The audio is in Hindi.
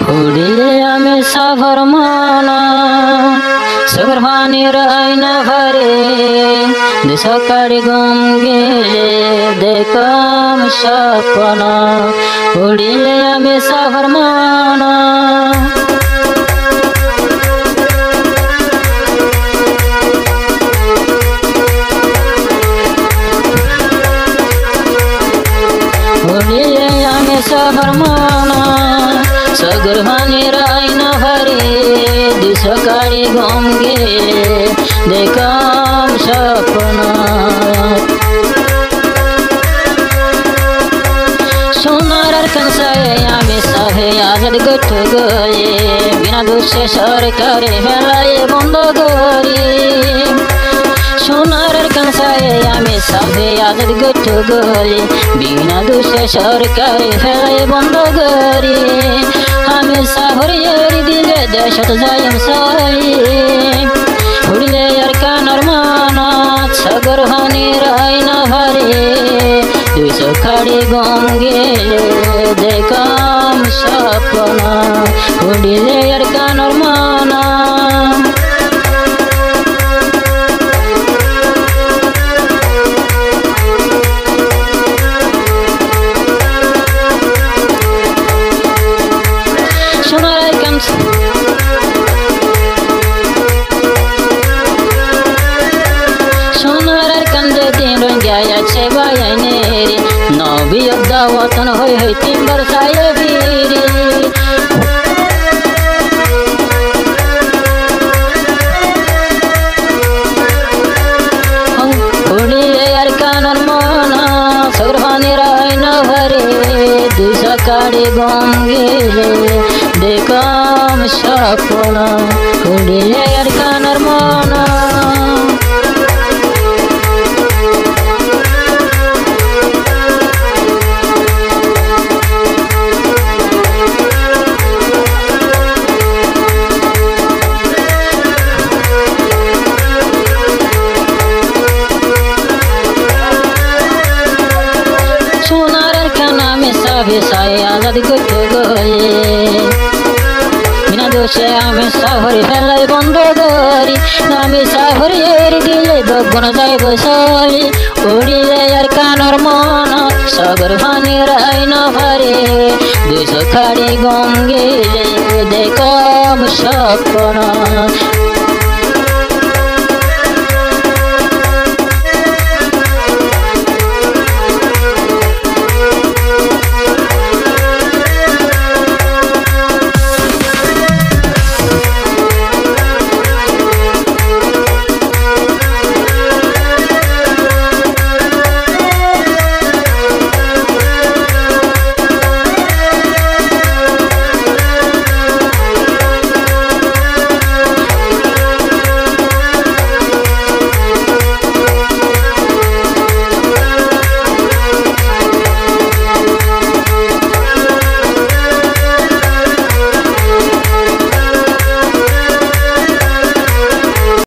उड़िले आमे साभर माना सगर भानी राइन भरे दिस काड़ी गंगे देखम सपना उड़िले आमे साभर माना उड़िले आमे साभर माना सगर भानी राइन भरे दिस काड़ी गंगे देखम सपना सोनार कंसाए आमे सभे आजाद गठ गए बिना दोषे सरकारे हेलाए बंद गरी सोनार कंसाए आमे सभे आजाद गठ गए बिना दोषे सरकारे हेलाए बंद गरी आमे साभर एरी दिले देशत जायम साई उड़िले यार कानर मानात सगर भानी राइन भरे दुइस खाड़ी गंगे देखम सपना उड़िले यार कानर माना सोनार कंदे तीन रंग्या छे बाया नेरी नबी अब्दा वतन होय होय तीन बरसाए बीरी उड़िले यार कानर माना सगर भानी राइन भरे दुइस काड़ी गंगे देखम सपना उड़िले यार कानर माना साए आजाद गठ गए बिना दोषे आमे साभर हेलाए बंद गरी आमे साभर एरी दिले बगन जाय बसाई उड़िले यार कानर माना सगर भानी राइन भरे दुइस खाड़ी गंगे देखम सपना